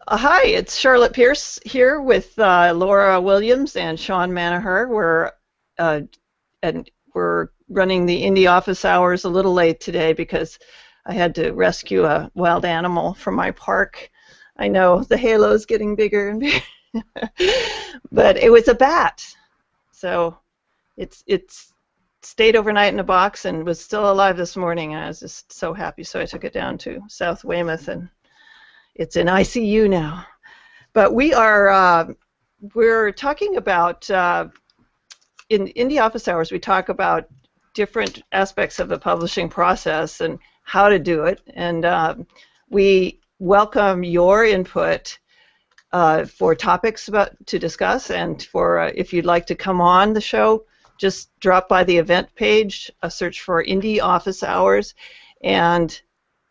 Hi, it's Charlotte Pierce here with Laura Williams and Shawn Manaher. Uh, we're running the indie office hours a little late today because I had to rescue a wild animal from my park. I know the halo's getting bigger and bigger, but it was a bat. So it's stayed overnight in a box and was still alive this morning, and I was just so happy. So I took it down to South Weymouth, and it's in ICU now. But we're talking about in Indie Office Hours. We talk about different aspects of the publishing process and how to do it, and we welcome your input for topics to discuss, and for if you'd like to come on the show, just drop by the event page, search for Indie Office Hours, and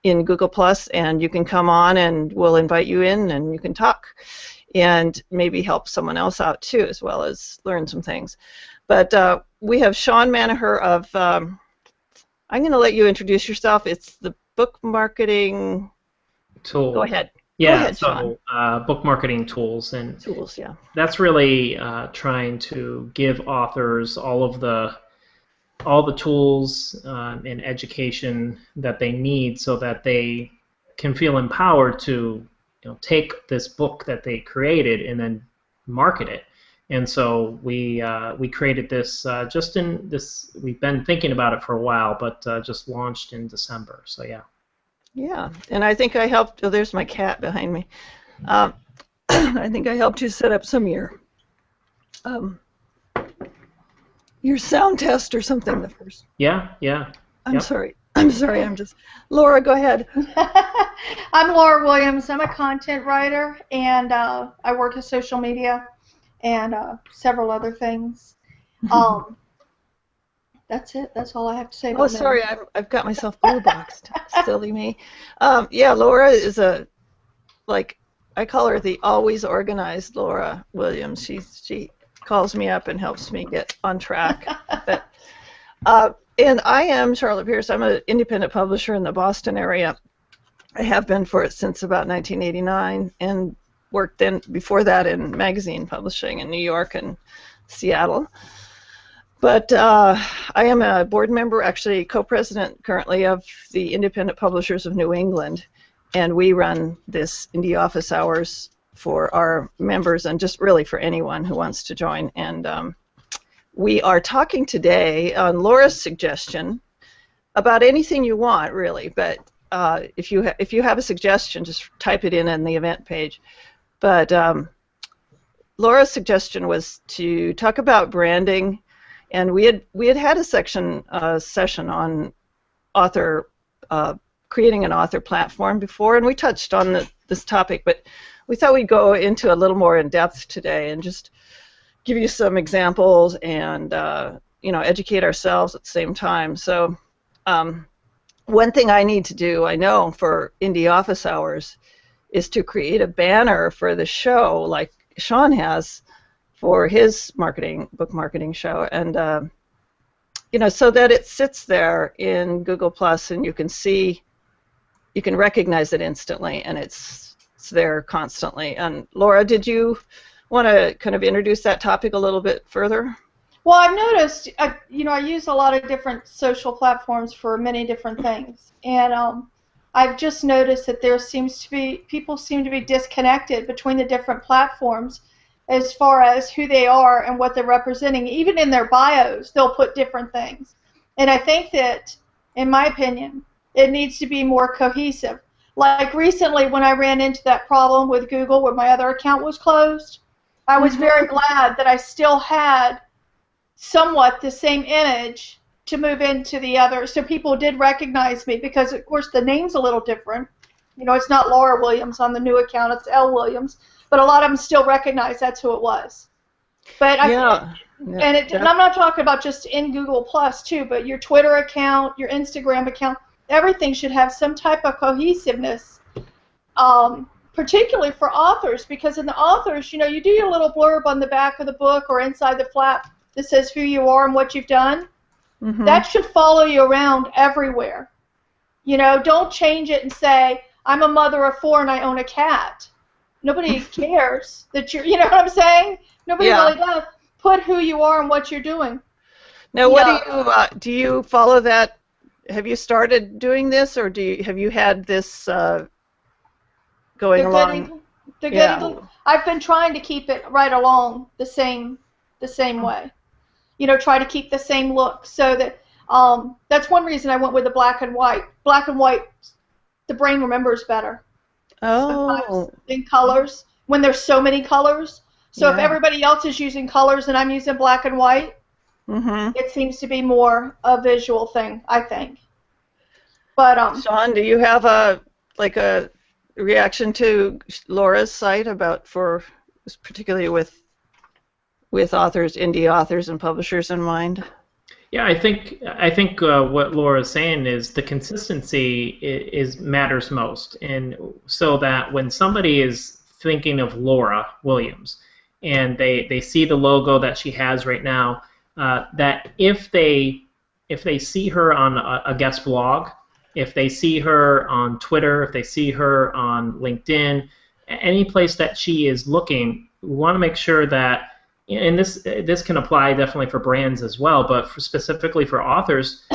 in Google Plus, and you can come on and we'll invite you in and you can talk and maybe help someone else out too, as well as learn some things. But we have Shawn Manaher of, I'm going to let you introduce yourself. It's the book marketing tool. Go ahead. Yeah, Go ahead, so Shawn. book marketing tools, and Tools, yeah. that's really trying to give authors all the tools and education that they need so that they can feel empowered to take this book that they created and then market it. And so we created this we've been thinking about it for a while, but just launched in December. So yeah. Yeah, and I think I helped. Oh, there's my cat behind me. I think I helped you set up some of your sound test or something the first. Yeah. I'm sorry. I'm just. Laura, go ahead. I'm Laura Williams. I'm a content writer, and I work in social media and several other things. That's it. That's all I have to say about Oh, sorry, I've got myself blue boxed. Silly me. Yeah, Laura is I call her the always organized Laura Williams. She calls me up and helps me get on track. But, and I am Charlotte Pierce. I'm an independent publisher in the Boston area. I have been since about 1989, and worked before that in magazine publishing in New York and Seattle. But I am a board member, actually co-president currently, of the Independent Publishers of New England, and we run this Indie Office Hours for our members and just really for anyone who wants to join. And we are talking today on Laura's suggestion about anything you want, really. But if you have a suggestion, just type it in the event page. But Laura's suggestion was to talk about branding. And we had a session on creating an author platform before, and we touched on this topic, but we thought we'd go into a little more in depth today and just give you some examples and educate ourselves at the same time. So one thing I need to do, I know, for Indie Office Hours is to create a banner for the show like Shawn has for his book marketing show, and so that it sits there in Google Plus, and you can recognize it instantly, and it's there constantly. And Laura, did you want to kind of introduce that topic a little bit further? Well, I've noticed, I use a lot of different social platforms for many different things, and I've just noticed that people seem to be disconnected between the different platforms as far as who they are and what they're representing. Even in their bios, they'll put different things. And I think that, in my opinion, it needs to be more cohesive. Like recently when I ran into that problem with Google where my other account was closed, I was very glad that I still had somewhat the same image to move into the other, so people did recognize me, because of course the name's a little different. It's not Laura Williams on the new account, it's L. Williams. But a lot of them still recognize that's who it was. But and I'm not talking about just in Google Plus too, but your Twitter account, your Instagram account, everything should have some type of cohesiveness, particularly for authors, because in the authors, you do your little blurb on the back of the book or inside the flap that says who you are and what you've done. Mm-hmm. That should follow you around everywhere. Don't change it and say, I'm a mother of 4 and I own a cat. Nobody cares that you're, you know what I'm saying? Nobody Yeah. really does. Put who you are and what you're doing. Now, what Yeah. do you follow that? Have you started doing this, or have you had this going They're along? getting, they're Yeah. getting. I've been trying to keep it right along the same way. You know, try to keep the same look so that that's one reason I went with the black and white. Black and white, the brain remembers better sometimes Oh, than colors when there's so many colors. So if yeah. everybody else is using colors and I'm using black and white, Mm-hmm. it seems to be more a visual thing, I think. But Shawn, do you have a reaction to Laura's site about particularly with authors, indie authors and publishers in mind? Yeah, I think what Laura's saying is the consistency is matters most, and so that when somebody is thinking of Laura Williams and they see the logo that she has right now, that if they see her on a guest blog, if they see her on Twitter, if they see her on LinkedIn, any place that she is looking, we want to make sure that, and this can apply definitely for brands as well, but specifically for authors,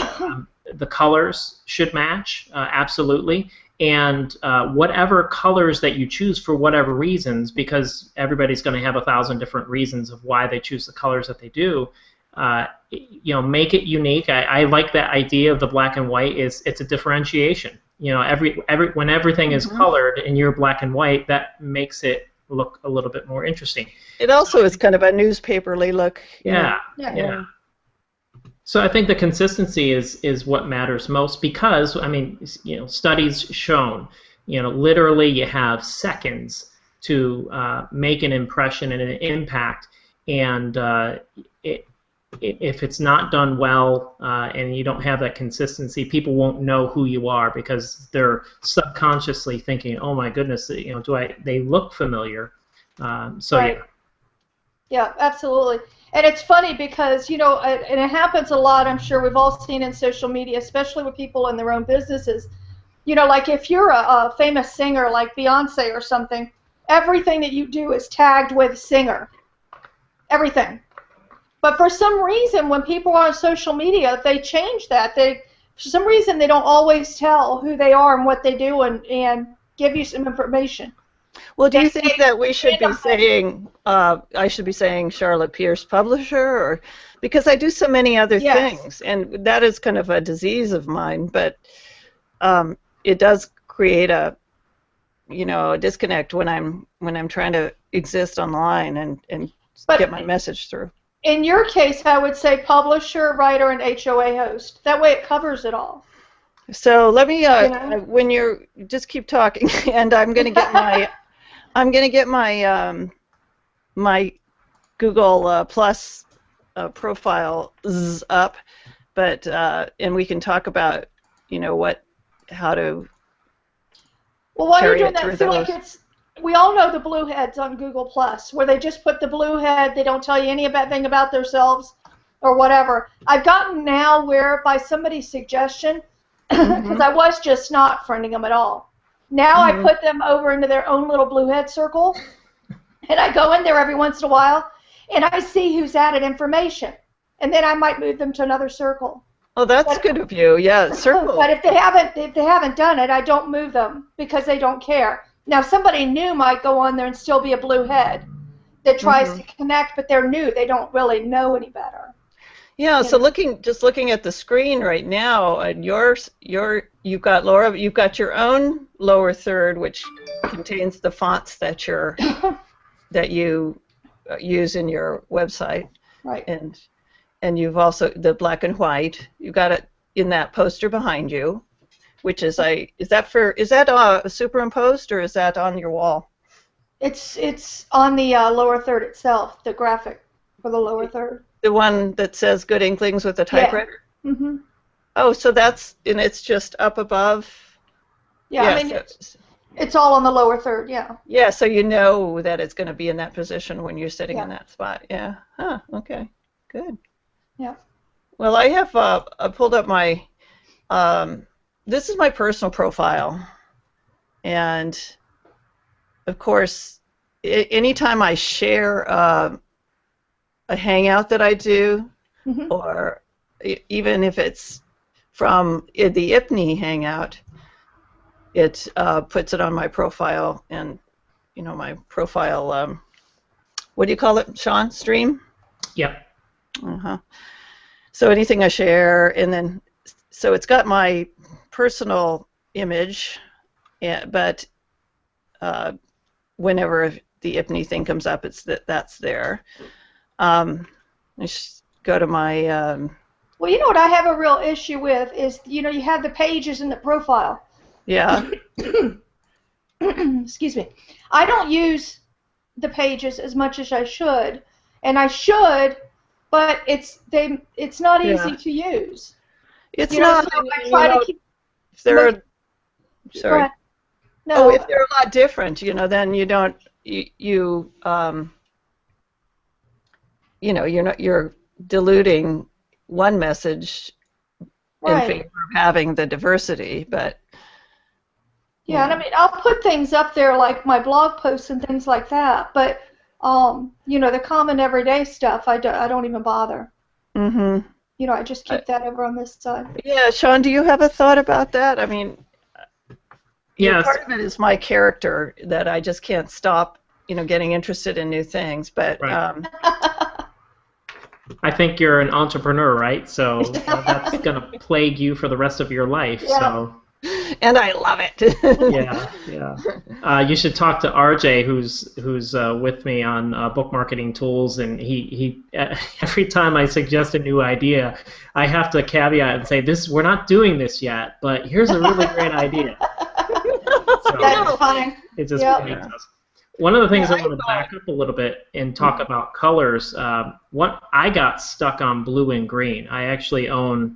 the colors should match absolutely, and whatever colors that you choose for whatever reasons, because everybody's going to have 1,000 different reasons of why they choose the colors that they do. Make it unique. I like that idea of the black and white. It's a differentiation. When everything is Mm-hmm. colored and you're black and white, that makes it look a little bit more interesting. It also is kind of a newspaperly look. Yeah, yeah. yeah. So I think the consistency is what matters most because, I mean, studies shown, literally you have seconds to make an impression and an impact, and if it's not done well and you don't have that consistency, people won't know who you are because they're subconsciously thinking, "Oh my goodness, they look familiar?" So Right. yeah. Yeah, absolutely. And it's funny because, and it happens a lot, I'm sure we've all seen in social media, especially with people in their own businesses. Like if you're a famous singer like Beyonce or something, everything that you do is tagged with singer. Everything. But for some reason, when people are on social media, they change that. For some reason, they don't always tell who they are and what they do and give you some information. Well, do They you say think that we should be random things. saying, I should be saying Charlotte Pierce publisher, or because I do so many other Yes. things, and that is kind of a disease of mine, but it does create a disconnect when I'm trying to exist online and get But my message through. in your case, I would say publisher, writer, and HOA host. That way it covers it all. So let me, You know? when you're, just keep talking, and I'm gonna get my my Google Plus profile up, but and we can talk about how to Well, while you're carry doing it that, through see, like those. we all know the blue heads on Google Plus, where they just put the blue head, they don't tell you anything about themselves or whatever. I've gotten now where by somebody's suggestion, because Mhm. I was just not friending them at all. Now I Mhm. put them over into their own little blue head circle, and I go in there every once in a while, and I see who's added information, and then I might move them to another circle. Oh, that's But good of you. Yeah, circle. but if they haven't done it, I don't move them because they don't care. Now somebody new might go on there and still be a blue head that tries Mhm. to connect, but they're new. They don't really know any better. Yeah, You so know. looking at the screen right now, and you've got Laura, you've got your own lower third, which contains the fonts that you use in your website, Right. and you've also the black and white. You got it in that poster behind you, which is that superimposed, or is that on your wall? It's on the lower third itself, the graphic for the lower third. The one that says "Good Inklings" with a Yeah. typewriter. Mhm. Oh, so it's just up above. Yeah. I Yeah, mean, it's all on the lower third. Yeah. yeah, so you know that it's going to be in that position when you're sitting in Yeah. that spot. Yeah. Huh. Okay. Good. Yeah. Well, I have pulled up my. This is my personal profile, and of course, anytime I share a hangout that I do, Hmm. or even if it's from the IPNI hangout, it puts it on my profile, and my profile. What do you call it, Shawn? Stream. Yep. Uh-huh. So anything I share, and then so it's got my personal image, but uh, whenever the IPNI thing comes up, it's that's there. I just go to my Well, you know what I have a real issue with is, you have the pages in the profile. yeah. Excuse me. I don't use the pages as much as I should, and I should, but it's not Yeah. easy to use. It's So not, I and try to keep if they're most. Go sorry. ahead. Oh, No. if they're a lot different, then you don't you're diluting one message in Right. favor of having the diversity, but Yeah, and I mean, I'll put things up there like my blog posts and things like that, but the common everyday stuff, I don't even bother. mm-hmm. I just keep that over on this side. Yeah, Shawn, do you have a thought about that? I mean, Yes. part of it is my character that I just can't stop, getting interested in new things. But Right. I think you're an entrepreneur, right? So that's gonna plague you for the rest of your life. Yeah. So. And I love it. Yeah. You should talk to RJ, who's with me on book marketing tools, and he every time I suggest a new idea, I have to caveat and say we're not doing this yet, but here's a really great idea. So That's funny. it just Yep. plagues us. One of the things Yeah, I want to back up a little bit and talk about colors. What I got stuck on blue and green. I actually own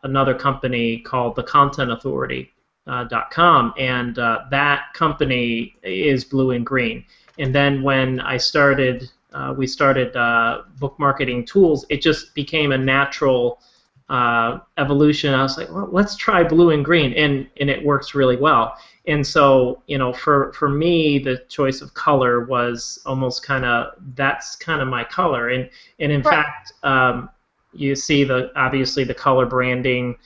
another company called the Content Authority.com, and that company is blue and green. And then when we started book marketing tools, it just became a natural evolution. I was like, well, let's try blue and green, and it works really well. And so, for me, the choice of color was almost that's kind of my color. And in Right. fact, you see obviously the color branding.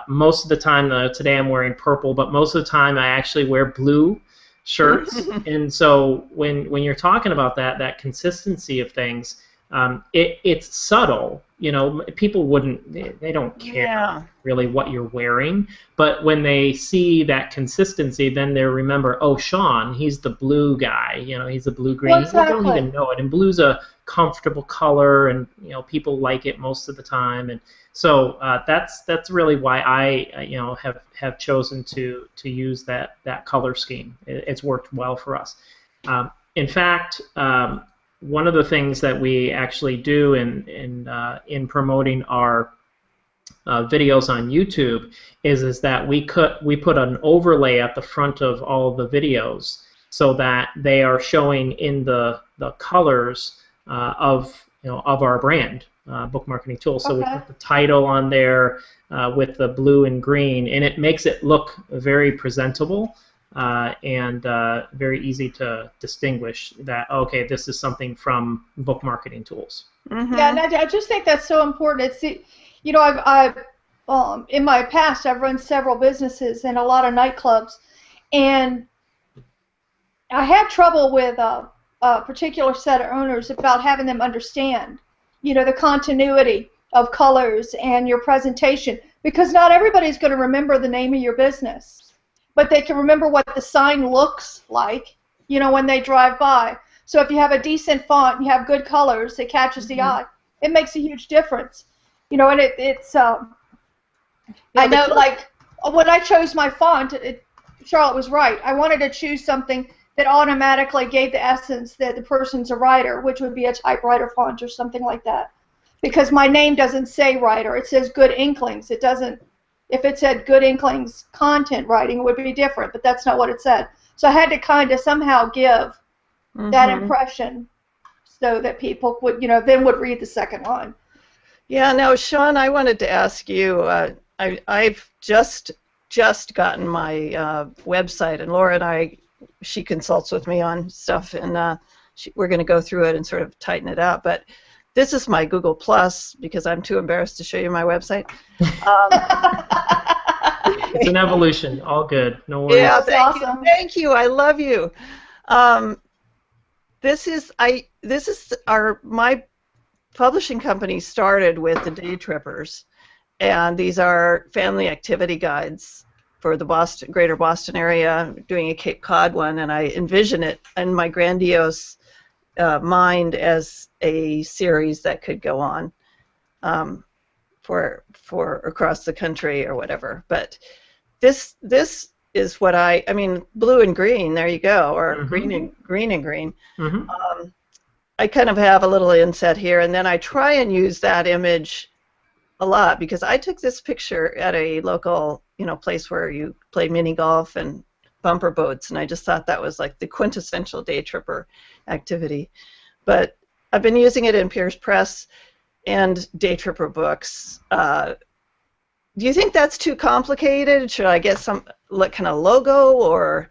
Most of the time, today I'm wearing purple, but most of the time I actually wear blue shirts. And so when you're talking about that consistency of things, it's subtle. People they don't care really what you're wearing, but when they see that consistency, then they remember, oh, Shawn, he's the blue guy. He's the blue-green. Well, They don't exactly. even know it. And blue's a comfortable color, and people like it most of the time. And so that's really why I have chosen to use that color scheme. It's worked well for us. In fact, one of the things that we actually do in promoting our videos on YouTube is that we put an overlay at the front of all the videos so that they are showing in the colors of our brand, book marketing tool. So we Okay. put the title on there with the blue and green, and it makes it look very presentable. And very easy to distinguish that, okay, this is something from book marketing tools. Mm-hmm. Yeah, and I just think that's so important. I've in my past I've run several businesses and a lot of nightclubs, and I had trouble with a particular set of owners about having them understand, the continuity of colors and your presentation, because not everybody's going to remember the name of your business, but they can remember what the sign looks like, when they drive by. So if you have a decent font and you have good colors that catches the eye, it makes a huge difference. And I know, like, when I chose my font, Charlotte was right. I wanted to choose something that automatically gave the essence that the person's a writer, which would be a typewriter font or something like that. Because my name doesn't say writer. It says Good Inklings. It doesn't. If it said Good Inklings content writing, it would be different, but that's not what it said. So I had to kind of somehow give that impression so that people would, then would read the second line. Yeah, now, Shawn, I wanted to ask you, I've just gotten my website, and Laura and I she consults with me on stuff, and we're going to go through it and sort of tighten it up. But this is my Google Plus because I'm too embarrassed to show you my website. It's an evolution. All good. No worries. Yeah, That's awesome. Thank you. I love you. This is my publishing company started with the Day Trippers, and these are family activity guides for the greater Boston area. I'm doing a Cape Cod one, and I envision it in my grandiose mind as a series that could go on for across the country or whatever. But this is what I mean, blue and green. There you go, or green and green. I kind of have a little inset here, and then I try and use that image a lot because I took this picture at a local, place where you play mini golf and bumper boats, and I just thought that was like the quintessential day tripper activity. But I've been using it in Pierce Press and day tripper books. Do you think that's too complicated? Should I get some kind of logo, or?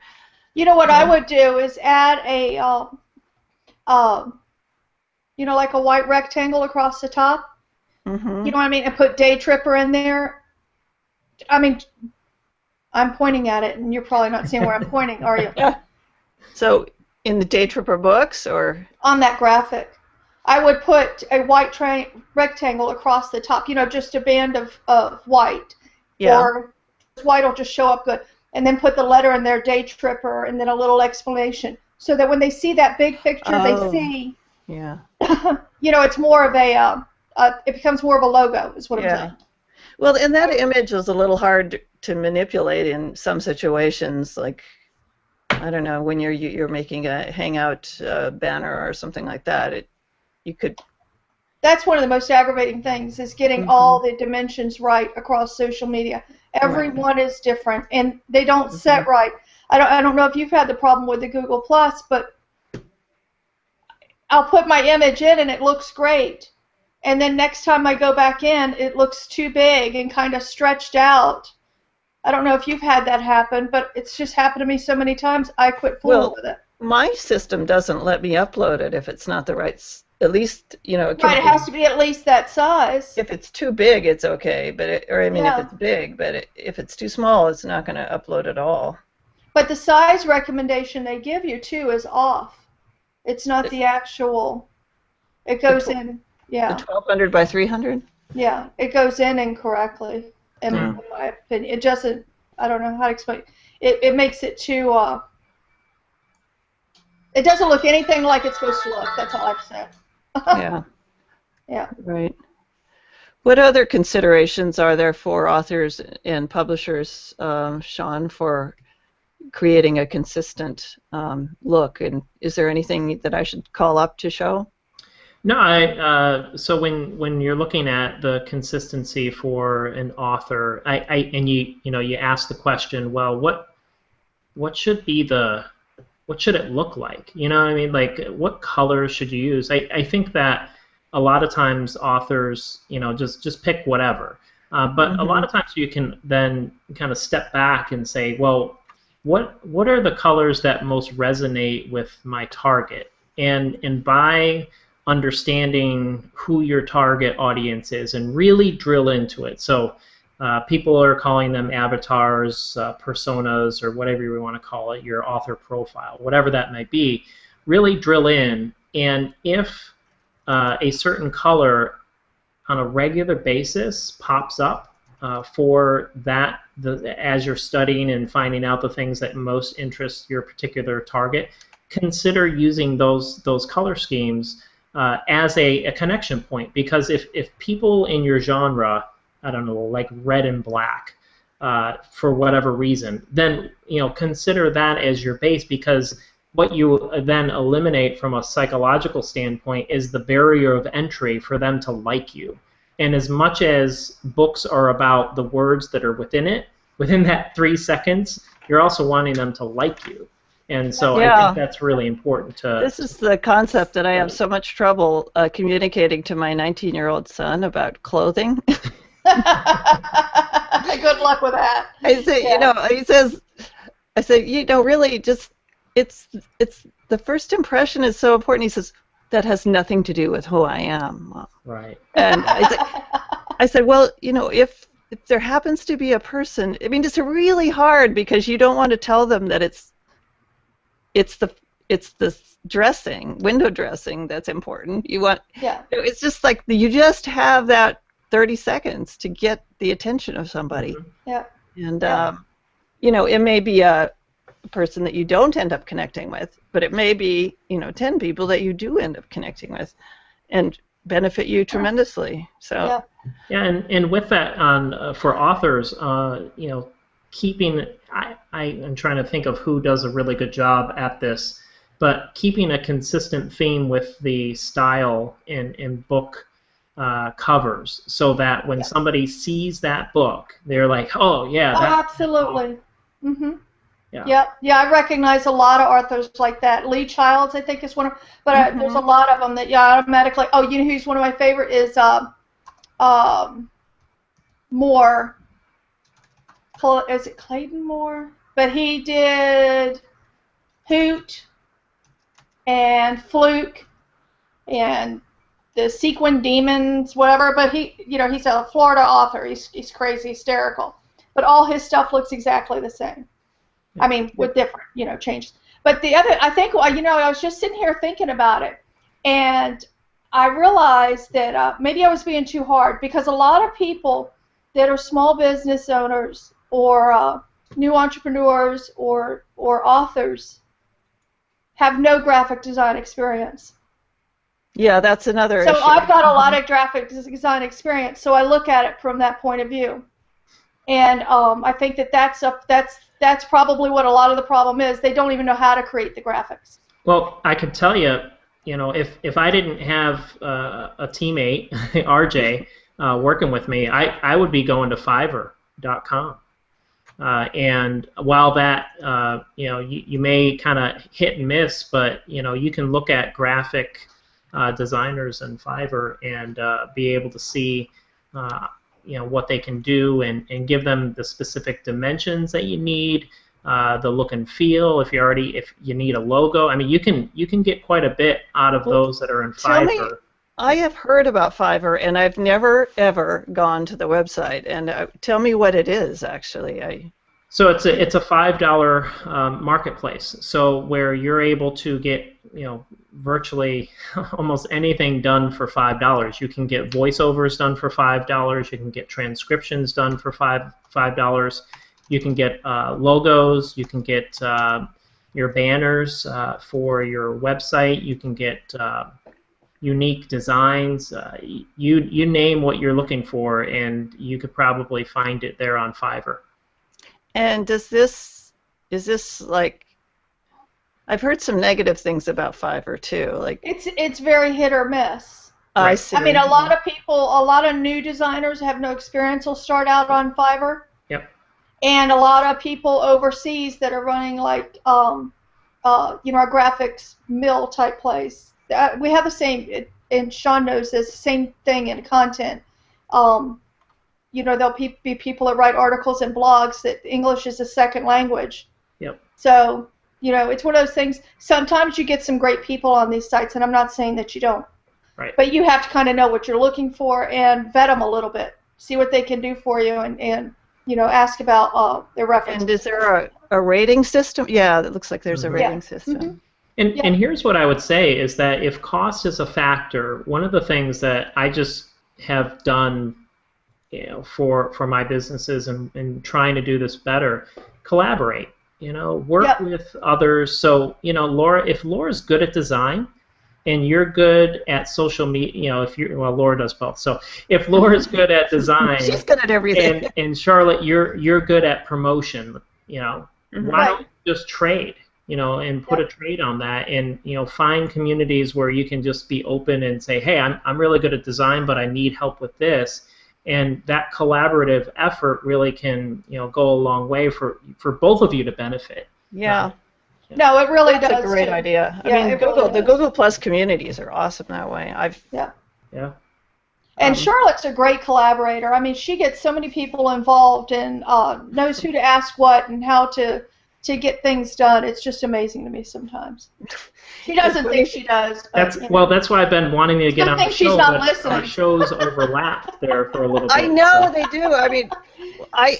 What I would do is add a, like a white rectangle across the top. Mm-hmm. You know what I mean? And put day tripper in there. I mean, I'm pointing at it, and you're probably not seeing where I'm pointing, are you? So in the day tripper books, or? On that graphic. I would put a white rectangle across the top, just a band of white. Yeah. Or white will just show up good. And then put the letter in there, day tripper, and then a little explanation. So that when they see that big picture, they see, yeah. It's more of it becomes more of a logo, is what I'm saying. Well, and that image is a little hard to manipulate in some situations, like, I don't know, when you're making a hangout banner or something like that. You could. That's one of the most aggravating things, is getting all the dimensions right across social media. Everyone is different, and they don't set right. I don't know if you've had the problem with the Google Plus, but I'll put my image in and it looks great, and then next time I go back in, it looks too big and kind of stretched out. I don't know if you've had that happen, but it's just happened to me so many times. I quit fooling with it. My system doesn't let me upload it if it's not the right. At least, it has to be at least that size. If it's too big, it's okay, but if it's big, but if it's too small, it's not going to upload at all. But the size recommendation they give you too is off. It's not the actual. It goes in. Yeah. The 1200 by 300. Yeah, it goes in incorrectly. In my opinion, it doesn't. I don't know how to explain. It makes it too. It doesn't look anything like it's supposed to look. That's all I've said. Yeah. Yeah. Right. What other considerations are there for authors and publishers, Shawn, for creating a consistent look? And is there anything that I should call up to show? No, so when you're looking at the consistency for an author, and you ask the question, well, what should it look like? You know what I mean? Like, what colors should you use? I think that a lot of times authors, just pick whatever. But a lot of times you can then kind of step back and say, well, what are the colors that most resonate with my target? And by understanding who your target audience is and really drill into it. So people are calling them avatars, personas, or whatever you want to call it, your author profile, whatever that might be. Really drill in, and if a certain color on a regular basis pops up for that, as you're studying and finding out the things that most interest your particular target, consider using those color schemes as a connection point. Because if people in your genre, I don't know, like red and black, for whatever reason, then consider that as your base, because what you then eliminate from a psychological standpoint is the barrier of entry for them to like you. And as much as books are about the words that are within that 3 seconds, you're also wanting them to like you. And so I think that's really important to. This is the concept that I have so much trouble communicating to my 19-year-old son about clothing. Good luck with that. I say, he says, really just it's it's the first impression is so important. He says that has nothing to do with who I am. Well, Right. and I said, well, if there happens to be a person, I mean, it's really hard because you don't want to tell them that it's the it's the dressing, window dressing that's important. You want, Yeah. it's just like you just have that 30 seconds to get the attention of somebody. Mhm. Yeah. And Yeah. it may be a person that you don't end up connecting with, but it may be 10 people that you do end up connecting with, and benefit you tremendously. So Yeah. Yeah, and with that on for authors, keeping I am trying to think of who does a really good job at this, but keeping a consistent theme with the style in book covers, so that when somebody sees that book, they're like, oh yeah, Oh, that's absolutely. Mhm. yeah. Yeah, yeah, I recognize a lot of authors like that. Lee Childs, I think, is one of, but there's a lot of them that automatically. Oh, you know who's one of my favorite is um, Moore. Is it Clayton Moore? But he did Hoot and Fluke and the Sequin Demons, whatever. But he's a Florida author. He's crazy, hysterical. But all his stuff looks exactly the same. I mean, with different, changes. But the other, I think, I was just sitting here thinking about it, and I realized that maybe I was being too hard, because a lot of people that are small business owners or new entrepreneurs or authors have no graphic design experience. yeah, that's another So issue. I've got a lot of graphic design experience, so I look at it from that point of view. And I think that's probably what a lot of the problem is. They don't even know how to create the graphics. Well, I could tell you, if I didn't have a teammate, RJ, working with me, I would be going to Fiverr.com. And while that, you may kind of hit and miss, but you can look at graphic designers in Fiverr and be able to see, what they can do, and give them the specific dimensions that you need, the look and feel. If you need a logo, I mean, you can get quite a bit out of those that are in Tell me, Fiverr. I have heard about Fiverr, and I've never ever gone to the website. And tell me what it is, actually. So it's a $5 marketplace. So where you're able to get virtually almost anything done for $5. You can get voiceovers done for $5. You can get transcriptions done for $5. You can get logos. You can get your banners for your website. You can get unique designs. You name what you're looking for, and you could probably find it there on Fiverr. And is this like, I've heard some negative things about Fiverr too. Like, it's very hit or miss. I Right. see. I mean, a lot of new designers have no experience will start out on Fiverr. Yep. And a lot of people overseas that are running like a graphics mill type place. We have the same, and Shawn knows this, same thing in content. There'll be people that write articles and blogs that English is a second language. Yep. So, it's one of those things. Sometimes you get some great people on these sites, and I'm not saying that you don't. Right. But you have to kind of know what you're looking for and vet them a little bit. See what they can do for you, and ask about their references. And is there a rating system? Yeah, it looks like there's a rating system. Mm-hmm. And here's what I would say is that if cost is a factor, one of the things that I just have done for my businesses and trying to do this better, collaborate. Work with others. So Laura, if Laura's good at design and you're good at social media, Laura does both. So if Laura's good at design, she's good at everything. And Charlotte, you're good at promotion. Why don't you just trade? And put a trade on that, and find communities where you can just be open and say, hey, I'm really good at design, but I need help with this. And that collaborative effort really can, go a long way for both of you to benefit. Yeah. No, it really That's does. a great too. idea. I Yeah, mean, it really the does. Google Plus communities are awesome that way. Yeah. And Charlotte's a great collaborator. I mean, she gets so many people involved and knows who to ask what and how to to get things done. It's just amazing to me sometimes. She doesn't think she does. But, that's why I've been wanting to get on the show. She's not but listening. Our shows overlapped there for a little bit. I know they do. I mean,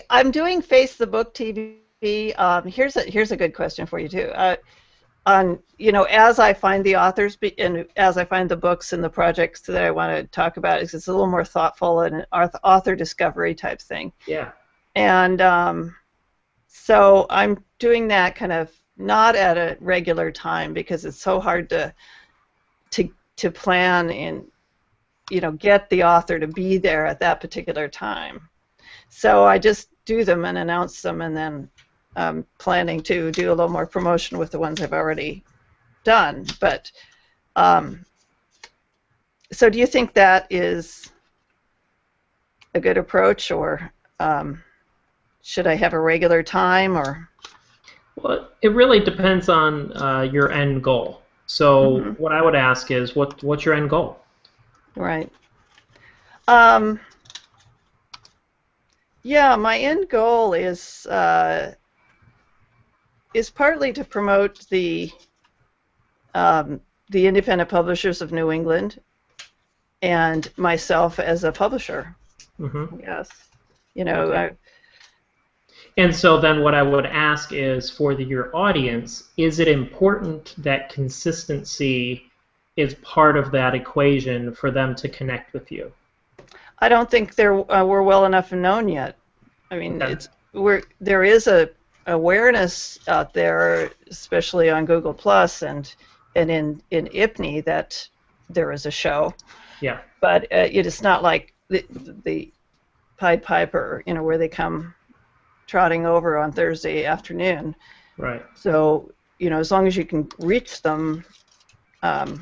I'm doing Face the Book TV. Here's a good question for you too. As I find the authors and as I find the books and the projects that I want to talk about, it's a little more thoughtful and an author discovery type thing. Yeah. And so I'm doing that kind of not at a regular time because it's so hard to plan and get the author to be there at that particular time. So I just do them and announce them, and then I'm planning to do a little more promotion with the ones I've already done. But so do you think that is a good approach, or should I have a regular time, or? Well, it really depends on your end goal. So what I would ask is, what's your end goal? Right. Yeah, my end goal is partly to promote the independent publishers of New England and myself as a publisher. Yes. Okay. And so then what I would ask is, for your audience, is it important that consistency is part of that equation for them to connect with you? I don't think we're well enough known yet. I mean, there is a awareness out there, especially on Google Plus and in IPNY, that there is a show. Yeah. But it is not like the Pied Piper, where they come trotting over on Thursday afternoon. Right. So, as long as you can reach them and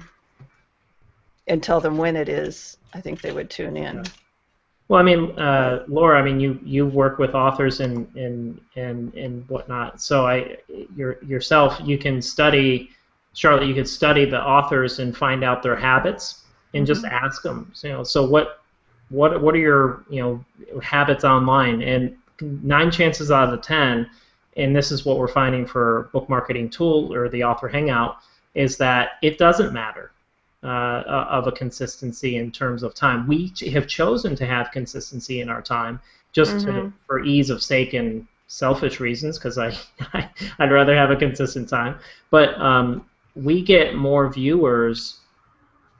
tell them when it is, I think they would tune in. Yeah. Well, I mean, Laura, I mean, you work with authors and whatnot. So yourself, you can study, Charlotte, you could study the authors and find out their habits and just ask them. So what are your habits online? And 9 chances out of 10, and this is what we're finding for Book Marketing Tool or the Author Hangout, is that it doesn't matter of a consistency in terms of time. We have chosen to have consistency in our time just for ease of sake and selfish reasons, because I'd rather have a consistent time. But we get more viewers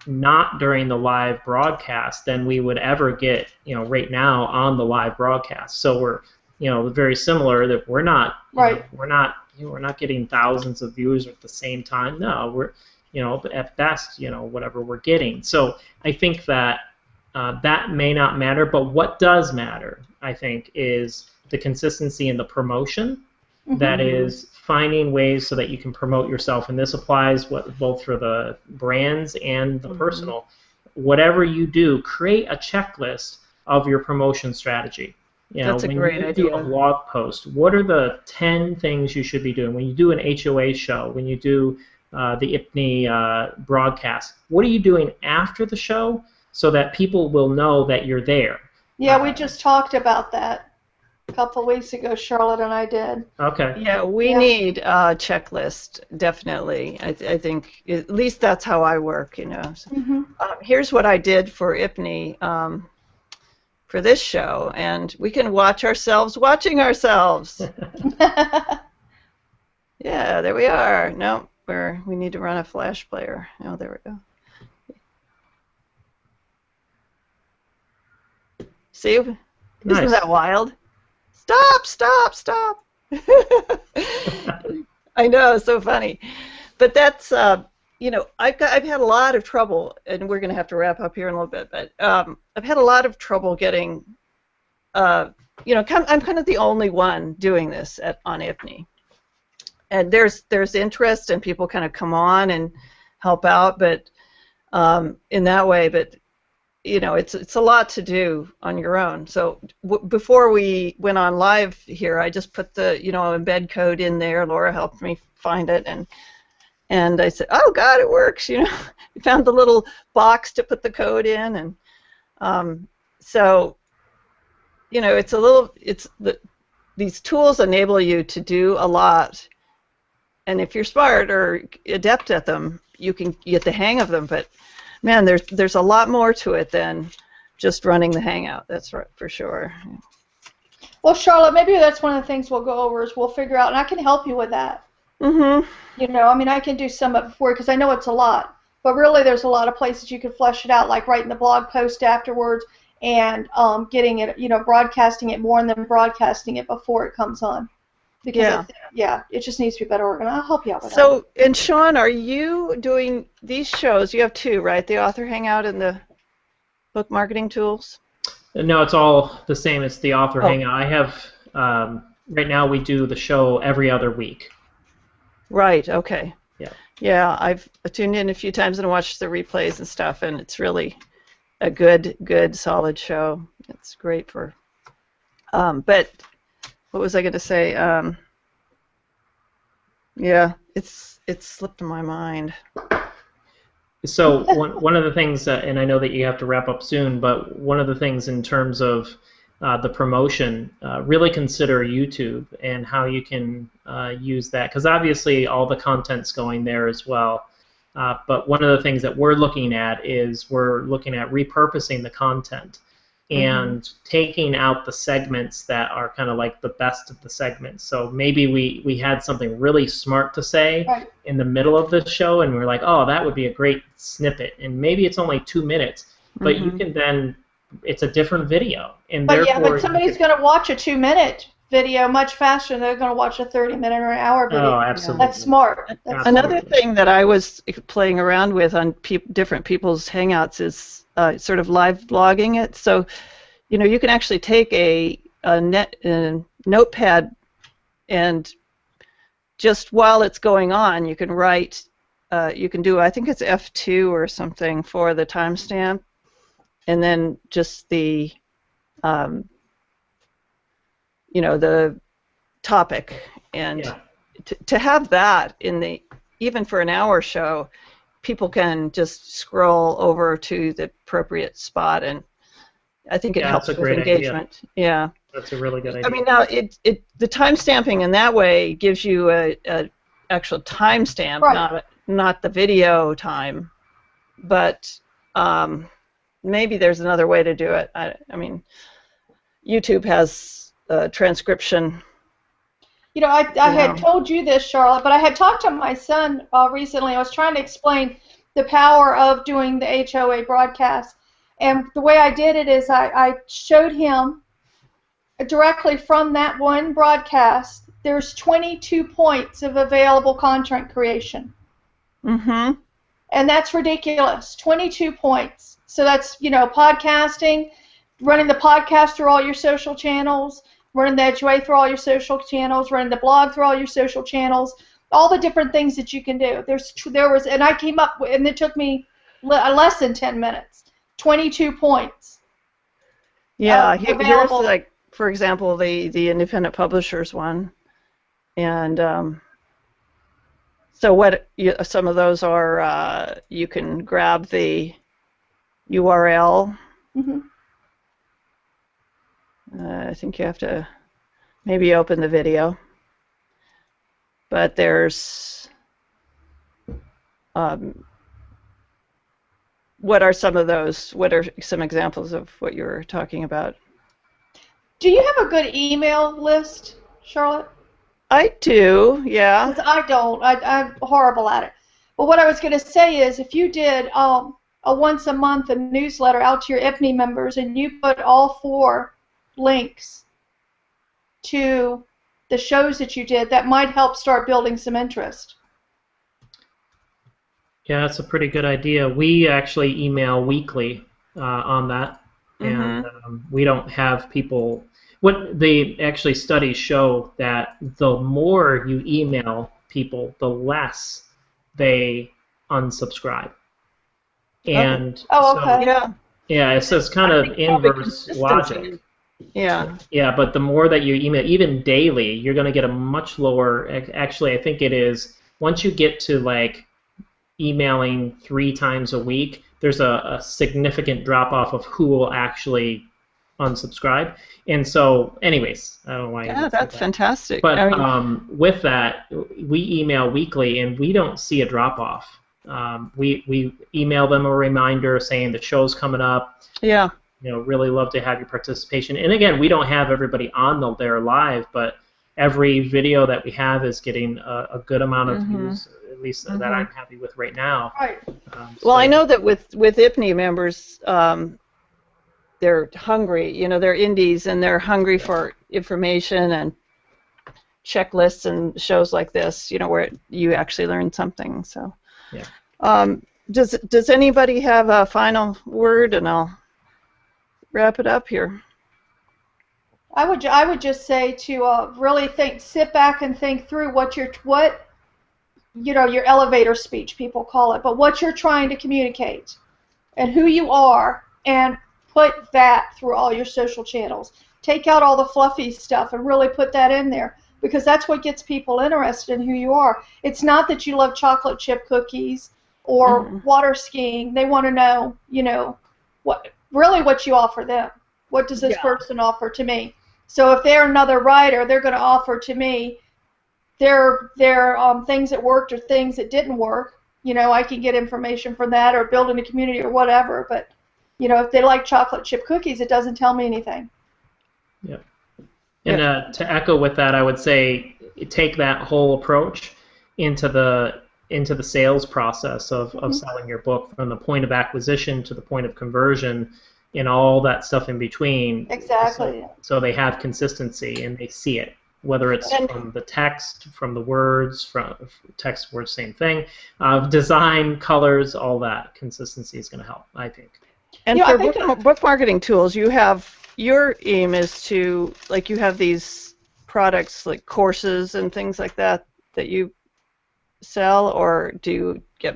not during the live broadcast than we would ever get, right now on the live broadcast. So we're, very similar, that we're not, we're not getting thousands of viewers at the same time. No, we're, at best, whatever we're getting. So I think that that may not matter, but what does matter, I think, is the consistency in the promotion. That is finding ways so that you can promote yourself, and this applies both for the brands and the personal. Whatever you do, create a checklist of your promotion strategy. That's a great idea. When you do a blog post, what are the 10 things you should be doing? When you do an HOA show, when you do the IPNY broadcast, what are you doing after the show so that people will know that you're there? Yeah, we just talked about that a couple of weeks ago, Charlotte and I did. Okay. Yeah, we need a checklist, definitely. I think at least that's how I work, Here's what I did for IPNY for this show, and we can watch ourselves watching ourselves. Yeah, there we are. No, we need to run a flash player. Oh, there we go. See? Nice. Isn't that wild? Stop. I know, it's so funny. But that's, I've had a lot of trouble, and we're going to have to wrap up here in a little bit, but I've had a lot of trouble getting, I'm kind of the only one doing this on IPNY. And there's interest, and people kind of come on and help out, but in that way, but it's a lot to do on your own. So before we went on live here, I just put the embed code in there. Laura helped me find it, and I said, oh God, it works. I found the little box to put the code in, and so these tools enable you to do a lot and if you're smart or adept at them, you can get the hang of them. But man, there's a lot more to it than just running the Hangout. That's right, for sure. Well, Charlotte, maybe that's one of the things we'll go over is we'll figure out, and I can help you with that. Mm-hmm. You know, I mean, I can do some of it for you because I know it's a lot. But really, there's a lot of places you can flesh it out, like writing the blog post afterwards and getting it, you know, broadcasting it more and then broadcasting it before it comes on. Because it just needs to be better organized. I'll help you out with that. So, and Shawn, are you doing these shows? You have two, right? The Author Hangout and the Book Marketing Tools? No, it's all the same. It's the Author Hangout. I have, right now we do the show every other week. Right, okay. Yeah. Yeah, I've tuned in a few times and watched the replays and stuff, and it's really a good, solid show. It's great for, but what was I going to say? Yeah, it's slipped my mind. So one of the things, and I know that you have to wrap up soon, but one of the things in terms of the promotion, really consider YouTube and how you can use that, because obviously all the content's going there as well. But one of the things that we're looking at is we're looking at repurposing the content and taking out the segments that are kind of like the best of the segments. So maybe we had something really smart to say in the middle of the show, and we're like, oh, that would be a great snippet. And maybe it's only 2 minutes, but you can then, it's a different video. And but somebody's going to watch a 2-minute video much faster than they're going to watch a 30-minute or an hour video. Oh, absolutely. That's smart. Another thing that I was playing around with on different people's Hangouts is sort of live blogging it. So, you know, you can actually take a notepad and just while it's going on, you can write, you can do, I think it's F2 or something for the timestamp, and then just the, you know, the topic. And to have that in the, even for an hour show, people can just scroll over to the appropriate spot, and I think it helps with engagement. Idea. Yeah, that's a really good idea. I mean, now the time stamping in that way gives you a actual timestamp, not the video time, but maybe there's another way to do it. I mean, YouTube has transcription. You know, I had told you this, Charlotte, but I had talked to my son recently. I was trying to explain the power of doing the HOA broadcast. And the way I did it is I showed him directly from that one broadcast, there's 22 points of available content creation. Mm-hmm. And that's ridiculous, 22 points. So that's, you know, podcasting, running the podcast through all your social channels, running the HOA through all your social channels, running the blog through all your social channels, all the different things that you can do. There was, and I came up with, and it took me less than 10 minutes, 22 points. Yeah, here's like, for example, the independent publishers one, and so what some of those are, you can grab the URL. Mm-hmm. I think you have to maybe open the video, but there's what are some of those? What are some examples of what you're talking about? Do you have a good email list, Charlotte? I do, yeah. 'Cause I don't. I'm horrible at it. But what I was going to say is, if you did a once a month newsletter out to your IPNI members, and you put all 4 links to the shows that you did, that might help start building some interest. Yeah, that's a pretty good idea. We actually email weekly on that, and we don't have people. What they actually studies show that the more you email people, the less they unsubscribe. And yeah, it's kind of inverse logic. Yeah. Yeah, but the more that you email, even daily, you're going to get a much lower. Actually, I think it is once you get to like emailing 3 times a week, there's a significant drop off of who will actually unsubscribe. And so, anyways, I don't know why. Yeah, that's fantastic. But I mean, with that, we email weekly, and we don't see a drop off. We email them a reminder saying the show's coming up. yeah. Really love to have your participation. And again, we don't have everybody on there live, but every video that we have is getting a good amount of views, at least that I'm happy with right now. Right. Well, I know that with IPNI members, they're hungry. They're indies and they're hungry for information and checklists and shows like this. Where you actually learn something. So, yeah. Does anybody have a final word? And I'll wrap it up here. I would just say to really sit back and think through your elevator speech, people call it, but what you're trying to communicate and who you are, and put that through all your social channels. Take out all the fluffy stuff and really put that in there, because that's what gets people interested in who you are. It's not that you love chocolate chip cookies or water skiing. They want to know, what you offer them. What does this person offer to me? So if they're another writer, they're going to offer to me their things that worked or things that didn't work. I can get information from that, or building a community or whatever. But if they like chocolate chip cookies, it doesn't tell me anything. Yeah. And to echo with that, I would say take that whole approach into the sales process of selling your book, from the point of acquisition to the point of conversion, and all that stuff in between. Exactly. So they have consistency and they see it, whether it's from the text, from the words, from text, words, same thing, design, colors, all that. Consistency is going to help, I think. And for book marketing tools, your aim is to, you have these products like courses and things like that you sell, or do you get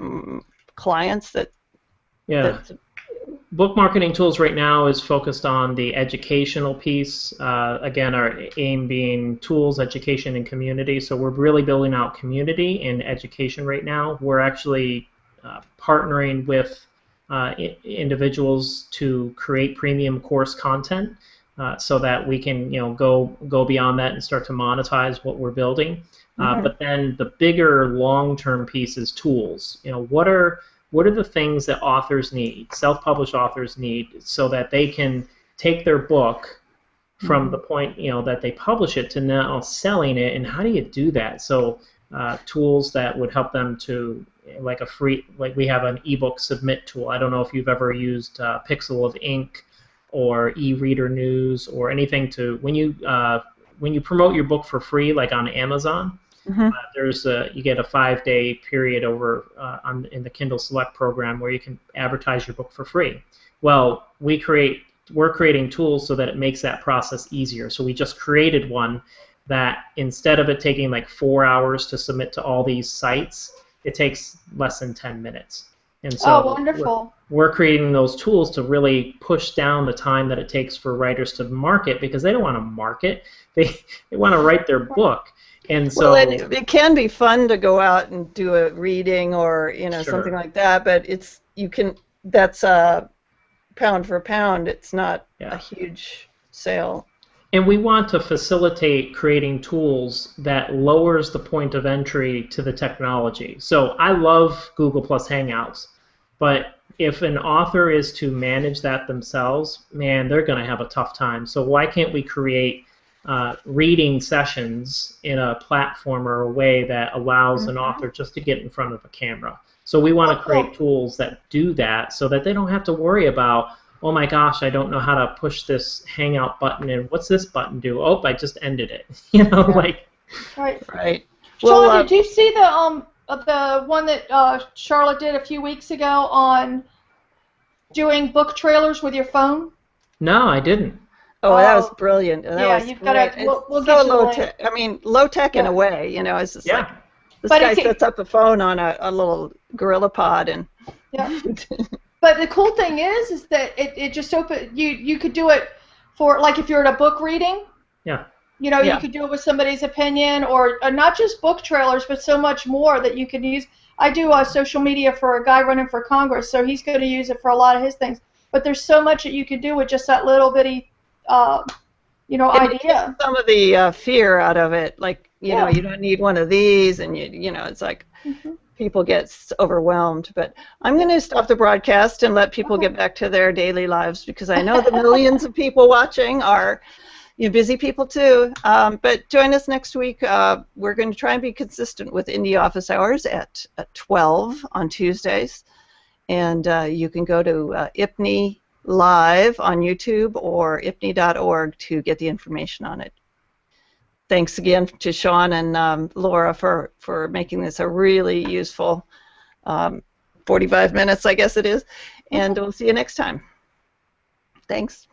clients that? Yeah. Book marketing tools right now is focused on the educational piece. Again, our aim being tools, education, and community. So we're really building out community and education right now. We're actually partnering with individuals to create premium course content, so that we can go beyond that and start to monetize what we're building. But then the bigger long-term piece is tools. What are the things that authors need, self-published authors need, so that they can take their book from the point that they publish it to now selling it, and how do you do that? So tools that would help them to, like we have an ebook submit tool. I don't know if you've ever used Pixel of Ink or eReader News or anything to, when you promote your book for free, like on Amazon. You get a 5-day period over in the Kindle Select program where you can advertise your book for free. Well, we're creating tools so that it makes that process easier. So we just created one that, instead of it taking like 4 hours to submit to all these sites, it takes less than 10 minutes. And so wonderful. We're creating those tools to really push down the time that it takes for writers to market, because they don't want to market. They want to write their book. And so, well, it can be fun to go out and do a reading or something like that, but that's pound for pound. It's not a huge sale. And we want to facilitate creating tools that lowers the point of entry to the technology. So I love Google Plus Hangouts, but if an author is to manage that themselves, man, they're going to have a tough time. So why can't we create reading sessions in a platform or a way that allows an author just to get in front of a camera? So we want to create tools that do that, so that they don't have to worry about, oh my gosh, I don't know how to push this Hangout button, and what's this button do? Oh, I just ended it. Right. Well, Shawn, did you see the one that Charlotte did a few weeks ago on doing book trailers with your phone? No, I didn't. Oh, that was brilliant. You've got to. We'll get you low tech. I mean, low tech in a way. It's just like this guy sets up a phone on a little Gorilla Pod and. Yeah. But the cool thing is that it just you could do it for, like, if you're at a book reading. Yeah. You could do it with somebody's opinion, or not just book trailers, but so much more that you can use. I do social media for a guy running for Congress, so he's going to use it for a lot of his things. But there's so much that you can do with just that little bitty It takes idea. some of the fear out of it. Like, Yeah. you don't need one of these, and it's like Hmm. people get overwhelmed. But I'm going to stop the broadcast and let people Okay. get back to their daily lives, because I know the millions of people watching are busy people too. But join us next week. We're going to try and be consistent with Indie Office Hours at 12 on Tuesdays. And you can go to IPNI Live on YouTube or IPNI.org to get the information on it. Thanks again to Shawn and Laura for making this a really useful 45 minutes, I guess it is. And we'll see you next time. Thanks.